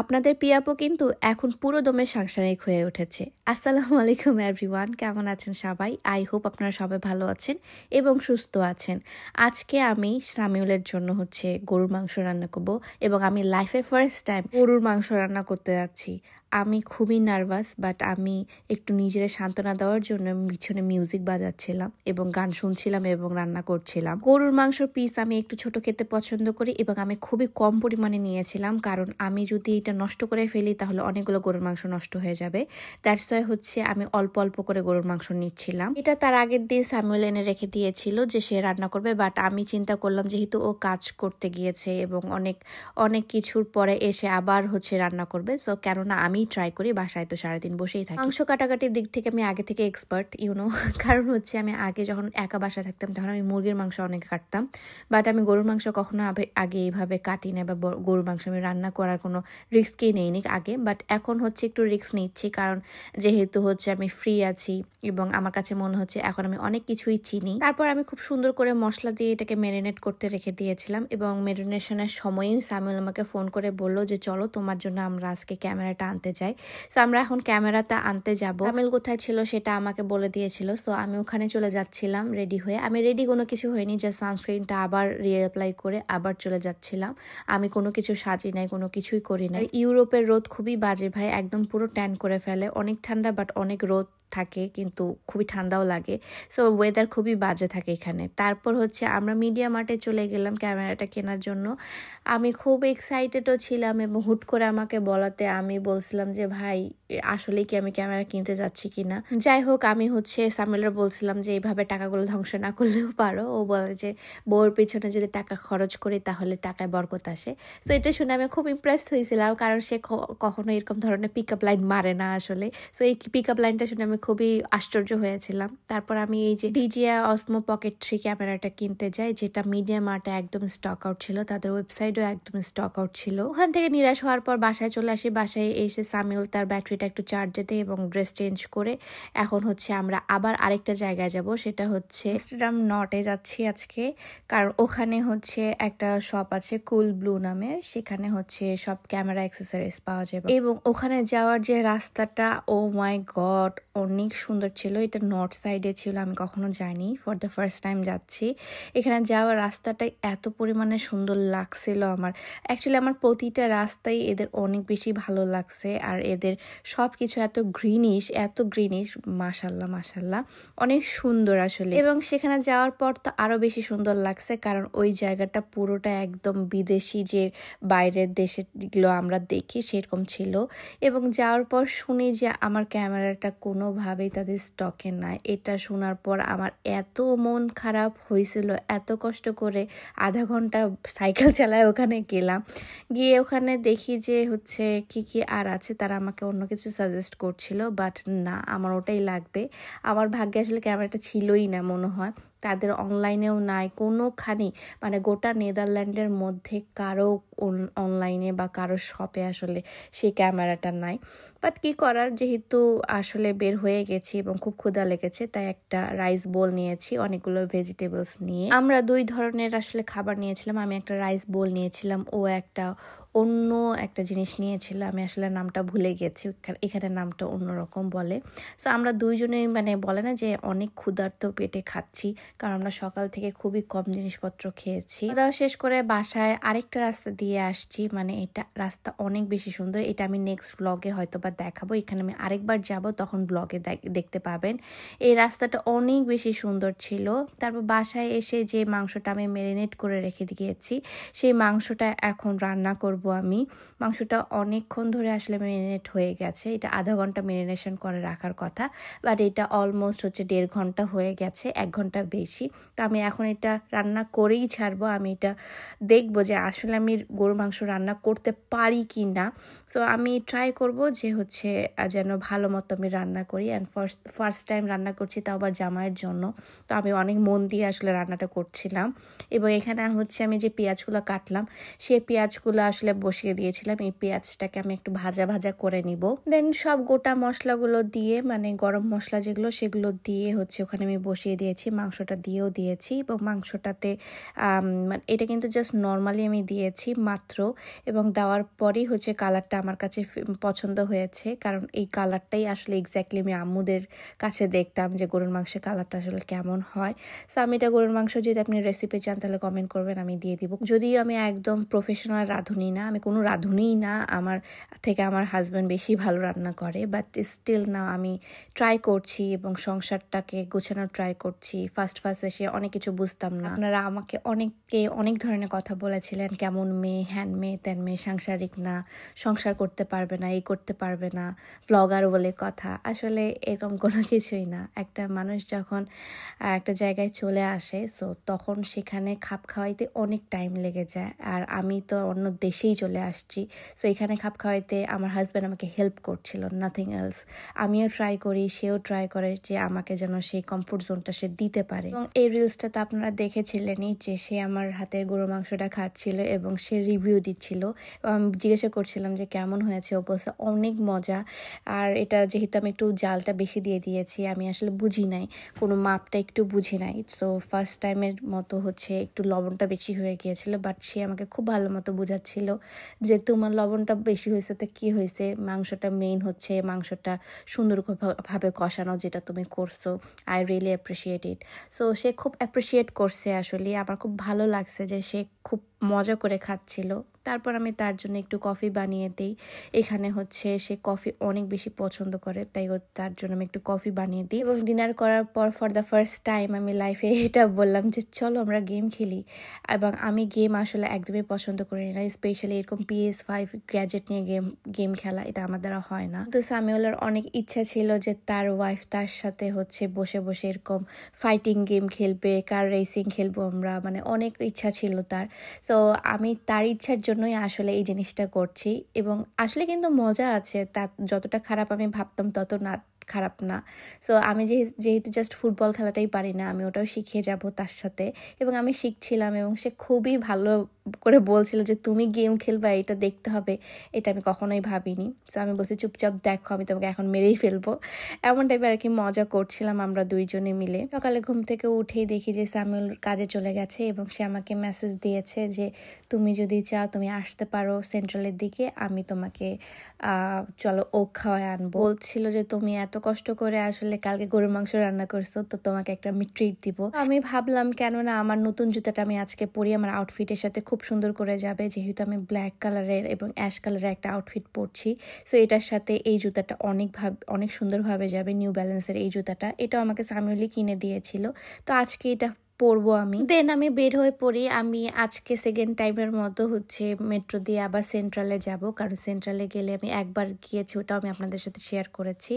আপনাদের পিয়াপু কিন্তু এখন পুরো দমে সাংসারিক হয়ে উঠেছে। আসসালামু আলাইকুম এভরিওয়ান, কেমন আছেন সবাই? আই হোপ আপনারা সবাই ভালো আছেন এবং সুস্থ আছেন। আজকে আমি সামিউলের জন্য গরুর মাংস রান্না করব এবং আমি লাইফে ফার্স্ট টাইম গরুর মাংস রান্না করতে যাচ্ছি। আমি খুবই নার্ভাস, বাট আমি একটু নিজের সান্ত্বনা দেওয়ার জন্য পিছনে মিউজিক বাজাচ্ছিলাম এবং গান শুনছিলাম এবং রান্না করছিলাম। গরুর মাংসর পিস আমি একটু ছোট খেতে পছন্দ করি এবং আমি খুবই কম পরিমাণে নিয়েছিলাম, কারণ আমি যদি এটা নষ্ট করে ফেলি তাহলে অনেকগুলো গরুর মাংস নষ্ট হয়ে যাবে। দ্যাটস ওয়াই আমি অল্প অল্প করে গরুর মাংস নিচ্ছিলাম। এটা তার আগের দিন স্যামুয়েল এনে রেখে দিয়েছিল যে সে রান্না করবে, বাট আমি চিন্তা করলাম যেহেতু ও কাজ করতে গিয়েছে এবং অনেক অনেক কিছুর পরে এসে আবার রান্না করবে, সো কেননা আমি ট্রাই করি, বাসায় তো সারাদিন বসেই থাকি। মাংস কাটাকাটির দিক থেকে আমি আগে থেকে এক্সপার্ট, কারণ আমি আগে যখন একা বাসায় থাকতাম তখন আমি মুরগির মাংস অনেক কাটতাম, বাট আমি গরুর মাংস কখনো আগে এইভাবে কাটি না, বা গরুর মাংস আমি রান্না করার কোনো রিস্কই নেইনি আগে। বাট এখন একটু রিস্ক নিচ্ছি, কারণ যেহেতু আমি ফ্রি আছি এবং আমার কাছে মনে হচ্ছে এখন আমি অনেক কিছুই চিনি। তারপর আমি খুব সুন্দর করে মশলা দিয়ে এটাকে ম্যারিনেট করতে রেখে দিয়েছিলাম এবং ম্যারিনেশনের সময়ই স্যামুয়েল আমাকে ফোন করে বললো যে চলো তোমার জন্য আমরা আজকে ক্যামেরাটা আনতে যাই। সো আমরা এখন ক্যামেরাটা আনতে যাব। স্যামুয়েল কোথায় ছিল সেটা আমাকে বলে দিয়েছিল, সো আমি ওখানে চলে যাচ্ছিলাম রেডি হয়ে। আমি রেডি কোনো কিছু হয়নি, জাস্ট সানস্ক্রিনটা আবার রিঅ্যাপ্লাই করে আবার চলে যাচ্ছিলাম। আমি কোনো কিছু সাজি নাই, কোনো কিছুই করি নাই। ইউরোপের রোদ খুবই বাজে ভাই, একদম পুরো ট্যান করে ফেলে। অনেক ঠান্ডা বাট অনেক রোদ থাকে, কিন্তু খুবই ঠান্ডাও লাগে। সো ওয়েদার খুবই বাজে থাকে এখানে। তারপর আমরা মিডিয়া মার্টে চলে গেলাম ক্যামেরাটা কেনার জন্য। আমি খুব এক্সাইটেডও ছিলাম এবং হুট করে আমাকে বলাতে আমি বলছিলাম যে ভাই আসলে কি আমি ক্যামেরা কিনতে যাচ্ছি কিনা। যাই হোক, আমি সামিলের বলছিলাম যে এইভাবে টাকাগুলো ধ্বংস না করলেও পারো। ও বলে যে বউর পিছনে যদি টাকা খরচ করি তাহলে টাকায় বরকত আসে। সো এটা শুনে আমি খুব ইমপ্রেসড হয়েছিলাম, কারণ সে কখনো এরকম ধরনের পিক আপ লাইন মারে না আসলে। সো এই পিক আপ লাইনটা শুনে আমি খুবই আশ্চর্য হয়েছিলাম। তারপর আমি এই যে DJI Osmo Pocket 3 ক্যামেরাটা কিনতে যাই, যেটা মিডিয়া মার্টে একদম স্টক আউট ছিল, তাদের ওয়েবসাইটও একদম স্টক আউট ছিল। ওখান থেকে নিরাশ হওয়ার পর বাসায় চলে আসি। বাসায় এসে সামিউল তার ব্যাটারিটা একটু চার্জে দেয় এবং ড্রেস চেঞ্জ করে এখন আমরা আবার আরেকটা জায়গায় যাব, সেটা আমস্টারডাম নটে যাচ্ছি আজকে, কারণ ওখানে একটা শপ আছে কুল ব্লু নামের, সেখানে সব ক্যামেরা অ্যাক্সেসরিজ পাওয়া যাবে। এবং ওখানে যাওয়ার যে রাস্তাটা, ও মাই গড, অনেক সুন্দর ছিল। এটা নর্থ সাইডে ছিল, আমি কখনো যাইনি, ফর দ্য ফার্স্ট টাইম যাচ্ছি। এখানে যাওয়ার রাস্তাটা এত পরিমাণে সুন্দর লাগছিল আমার। অ্যাকচুয়ালি আমার প্রতিটা রাস্তাই এদের অনেক বেশি ভালো লাগছে, আর এদের সব কিছু এত গ্রিনিশ মাশাল্লাহ মাশাল্লাহ, অনেক সুন্দর আসলে। এবং সেখানে যাওয়ার পর তো আরো বেশি সুন্দর লাগছে, কারণ ওই জায়গাটা পুরোটা একদম বিদেশি যে বাইরের দেশে যেগুলো আমরা দেখি সেরকম ছিল। এবং যাওয়ার পর শুনি যে আমার ক্যামেরাটা কোনোভাবেই তাদের স্টকে নাই। এটা শোনার পর আমার এত মন খারাপ হয়েছিল, এত কষ্ট করে আধা ঘন্টা সাইকেল চালায় ওখানে গেলাম। গিয়ে ওখানে দেখি যে কি কি আর আছে, তারা আমাকে অন্য কিছু সাজেস্ট করছিল, বাট না, আমার ওটাই লাগবে। আমার ভাগ্যে আসলে ক্যামেরাটা ছিলই না মনে হয়, তাদের অনলাইনেও নাই কোনোখানি, মানে গোটা নেদারল্যান্ডের মধ্যে কারো অনলাইনে বা কারো শপে আসলে সেই ক্যামেরাটা নাই। বাট কি করার, যেহেতু আসলে বের হয়ে গেছি এবং খুব ক্ষুধা লেগেছে, তাই একটা রাইস বোল নিয়েছি অনেকগুলো ভেজিটেবলস নিয়ে। আমরা 2 ধরনের আসলে খাবার নিয়েছিলাম, আমি একটা রাইস বোল নিয়েছিলাম, ও অন্য একটা জিনিস নিয়েছিল, আমি আসলে নামটা ভুলে গেছি, এখানে নামটা অন্যরকম বলে। সো আমরা দুইজনেই বলে না যে অনেক ক্ষুধার্ত পেটে খাচ্ছি, কারণ আমরা সকাল থেকে খুবই কম জিনিসপত্র খেয়েছি। খাওয়া শেষ করে বাসায় আরেকটা রাস্তা দিয়ে আসছি, এটা রাস্তা অনেক বেশি সুন্দর। এটা আমি নেক্সট ব্লগে হয়তো বা দেখাবো, এখানে আমি আরেকবার যাব, তখন ব্লগে দেখতে পাবেন। এই রাস্তাটা অনেক বেশি সুন্দর ছিল। তারপর বাসায় এসে যে মাংসটা আমি ম্যারিনেট করে রেখে দিয়েছি, সেই মাংসটা এখন রান্না করব আমি। মাংসটা অনেকক্ষণ ধরে আসলে ম্যারিনেট হয়ে গেছে, এটা আধা ঘন্টা ম্যারিনেশন করে রাখার কথা, বাট এটা অলমোস্ট 1.5 ঘন্টা হয়ে গেছে, 1 ঘন্টা বেশি। তো আমি এখন এটা রান্না করেই ছাড়বো। আমি এটা দেখবো যে আসলে আমি গরু মাংস রান্না করতে পারি কি না। সো আমি ট্রাই করব যে যেন ভালো মতো আমি রান্না করি। অ্যান্ড ফার্স্ট টাইম রান্না করছি, তাও আবার জামাইয়ের জন্য, তো আমি অনেক মন দিয়ে আসলে রান্নাটা করছিলাম। এবং এখানে আমি যে পেঁয়াজগুলো কাটলাম, সেই পেঁয়াজগুলো আসলে বসিয়ে দিয়েছিলাম। এই পেঁয়াজটাকে আমি একটু ভাজা ভাজা করে নিব। দেন সব গোটা মশলাগুলো দিয়ে মানে গরম মশলা যেগুলো সেগুলো দিয়ে হচ্ছে ওখানে আমি বসিয়ে দিয়েছি, মাংসটা দিয়েও দিয়েছি এবং মাংসটাতে এটা কিন্তু জাস্ট নর্মালি আমি দিয়েছি মাত্র, এবং দেওয়ার পরেই হচ্ছে কালারটা আমার কাছে পছন্দ হয়েছে, কারণ এই কালারটাই আসলে এক্স্যাক্টলি আমি আম্মুদের কাছে দেখতাম যে গরুর মাংসের কালারটা আসলে কেমন হয়। সো আমি এটা গরুর মাংস যদি আপনি রেসিপি চান তাহলে কমেন্ট করবেন, আমি দিয়ে দিব। যদিও আমি একদম প্রফেশনাল রাঁধুনি না, আমি কোনো রাঁধুনিই না, আমার থেকে আমার হাজব্যান্ড বেশি ভালো রান্না করে, বাট স্টিল না আমি ট্রাই করছি এবং সংসারটাকে গোছানোর ট্রাই করছি। ফার্স্ট এসে অনেক কিছু বুঝতাম না। আপনারা আমাকে অনেক ধরনের কথা বলেছিলেন, কেমন মেয়ে, হ্যান মেয়ে, ত্যান মেয়ে, সাংসারিক না, সংসার করতে পারবে না, এই করতে পারবে না, ব্লগার বলে কথা। আসলে এরকম কোনো কিছুই না। একটা মানুষ যখন একটা জায়গায় চলে আসে সো তখন সেখানে খাপ খাওয়াইতে অনেক টাইম লেগে যায়, আর আমি তো অন্য দেশেই চলে আসছি। সো এখানে খাপ খাওয়াইতে আমার হাজব্যান্ড আমাকে হেল্প করছিল, নাথিং এলস। আমিও ট্রাই করি, সেও ট্রাই করে যে আমাকে যেন সেই কমফোর্ট জোনটা সে দিতে পারে। এবং এই রিলসটা তো আপনারা দেখেছিলেনই যে সে আমার হাতের গরু মাংসটা খাচ্ছিল এবং সে রিভিউ দিচ্ছিল। আমি জিজ্ঞাসা করছিলাম যে কেমন হয়েছে, ও বলছে অনেক মজা। আর এটা যেহেতু আমি একটু জালটা বেশি দিয়ে দিয়েছি, আমি আসলে বুঝি নাই, কোনো মাপটা একটু বুঝি নাই। সো ফার্স্ট টাইমের মতো হচ্ছে একটু লবণটা বেশি হয়ে গিয়েছিল, বাট সে আমাকে খুব ভালো মতো বোঝাচ্ছিল যে তোমার লবণটা বেশি হয়েছে তো কী হয়েছে, মাংসটা মেইন হচ্ছে মাংসটা সুন্দরভাবে কষানো যেটা তুমি করছো। I really appreciate it. So সে খুব অ্যাপ্রিসিয়েট করছে, আসলে আমার খুব ভালো লাগছে যে সে খুব মজা করে খাচ্ছিল। তারপর আমি তার জন্য একটু কফি বানিয়ে দিই। এখানে হচ্ছে সে কফি অনেক বেশি পছন্দ করে, তাই তার জন্য আমি একটু কফি বানিয়ে দিই। এবং ডিনার করার পর ফর দ্য ফার্স্ট টাইম আমি লাইফে এটা বললাম যে চলো আমরা গেম খেলি। এবং আমি গেম আসলে একদমই পছন্দ করি না, স্পেশালি এরকম PS5 গ্যাজেট নিয়ে গেম খেলা, এটা আমার দ্বারা হয় না। তো সামিউলের অনেক ইচ্ছা ছিল যে তার ওয়াইফ তার সাথে হচ্ছে বসে বসে এরকম ফাইটিং গেম খেলবে, কার রেসিং খেলবো আমরা, মানে অনেক ইচ্ছা ছিল তার। সো আমি তার ইচ্ছার জন্যই আসলে এই জিনিসটা করছি, এবং আসলে কিন্তু মজা আছে। তা যতটা খারাপ আমি ভাবতাম তত না খারাপ না। সো আমি যেহেতু জাস্ট ফুটবল খেলাটাই পারি না, আমি ওটাও শিখে যাব তার সাথে, এবং আমি শিখছিলাম এবং সে খুবই ভালো করে বলছিল যে তুমি গেম খেলবা, এটা দেখতে হবে, এটা আমি কখনোই ভাবিনি। সো আমি বলছি চুপচাপ দেখো, আমি তোমাকে এখন মেরেই ফেলবো, এমন টাইপের আর কি মজা করছিলাম আমরা দুইজনে মিলে। সকালে ঘুম থেকে উঠেই দেখি যে সামিউল কাজে চলে গেছে এবং সে আমাকে মেসেজ দিয়েছে যে তুমি যদি চাও তুমি আসতে পারো সেন্ট্রালের দিকে, আমি তোমাকে চলো ওক খাওয়ায় আনবো। বলছিল যে তুমি এত কষ্ট করে আসলে কালকে গরুর মাংস রান্না করছো, তো তোমাকে একটা আমি ট্রিট দিব। আমি ভাবলাম কেননা আমার নতুন জুতাটা আমি আজকে পরি, আমার আউটফিটের সাথে খুব সুন্দর করে যাবে, যেহেতু আমি ব্ল্যাক কালারের এবং অ্যাশ কালারের একটা আউটফিট পরছি। সো এটার সাথে এই জুতাটা অনেক সুন্দরভাবে যাবে। নিউ ব্যালেন্সের এই জুতাটা, এটাও আমাকে সামিউলি কিনে দিয়েছিল, তো আজকে এটা পরবো আমি। দেন আমি বের হয়ে পড়ি। আমি আজকে সেকেন্ড টাইমের মতো হচ্ছে মেট্রো দিয়ে আবার সেন্ট্রালে যাব, কারণ সেন্ট্রালে গেলে আমি একবার গিয়েছি, ওটাও আমি আপনাদের সাথে শেয়ার করেছি।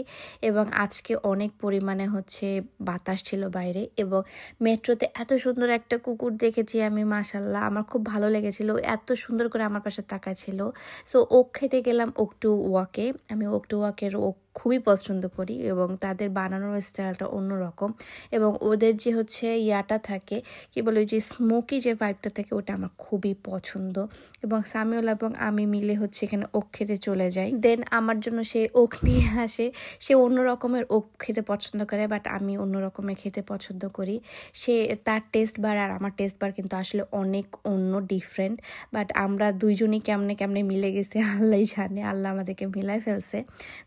এবং আজকে অনেক পরিমাণে হচ্ছে বাতাস ছিল বাইরে, এবং মেট্রোতে এত সুন্দর একটা কুকুর দেখেছি আমি, মাশাল্লাহ আমার খুব ভালো লেগেছিল, এত সুন্দর করে আমার পাশে তাকাচ্ছিল। সো ওক খেতে গেলাম ওক টু ওয়াকে। আমি ওক টু ওয়াকের ওক খুবই পছন্দ করি এবং তাদের বানানোর স্টাইলটা অন্যরকম, এবং ওদের যে হচ্ছে ইয়াটা থাকে কি বলে, ওই যে স্মোকি যে ভাইবটা থাকে, ওটা আমার খুবই পছন্দ। এবং সামিউল এবং আমি মিলে হচ্ছে এখানে ওক খেতে চলে যাই। দেন আমার জন্য সে ওক নিয়ে আসে। সে অন্য রকমের ওক খেতে পছন্দ করে, বাট আমি অন্য রকমের খেতে পছন্দ করি। তার টেস্ট বার আর আমার টেস্ট বার কিন্তু আসলে অনেক ডিফারেন্ট, বাট আমরা দুইজনই কেমনে মিলে গেছে আল্লাহই জানে, আল্লাহ আমাদেরকে মিলাই ফেলছে।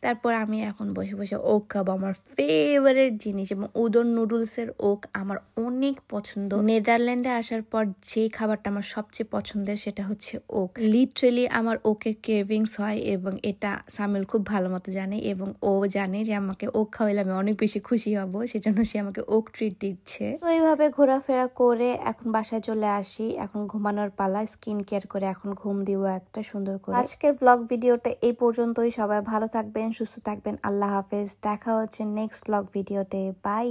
তারপর আমি এখন বসে বসে ওক খাবো, আমার ফেভারিট জিনিস। এবং উদন নুডলসের ওক আমার অনেক পছন্দ। নেদারল্যান্ডে আসার পর যে খাবারটা আমার সবচেয়ে পছন্দের সেটা হচ্ছে ওক। লিটারেলি আমার ওকের ক্রেভিংস হয়, এবং এটা সামিউল খুব ভালো মতো জানে, এবং ও জানে যে আমাকে ওক খাওয়াইলে আমি অনেক বেশি খুশি হব, সেজন্য সে আমাকে ওক ট্রিট দিচ্ছে। তো এইভাবে ঘোরাফেরা করে এখন বাসায় চলে আসি। এখন ঘুমানোর পালা, স্কিন কেয়ার করে এখন ঘুম দিব একটা সুন্দর করে। আজকের ব্লগ ভিডিওটা এই পর্যন্তই। সবাই ভালো থাকবেন, সুস্থ থাকবেন, আল্লাহ হাফেজ। দেখা হচ্ছে নেক্সট ব্লগ ভিডিওতে। বাই।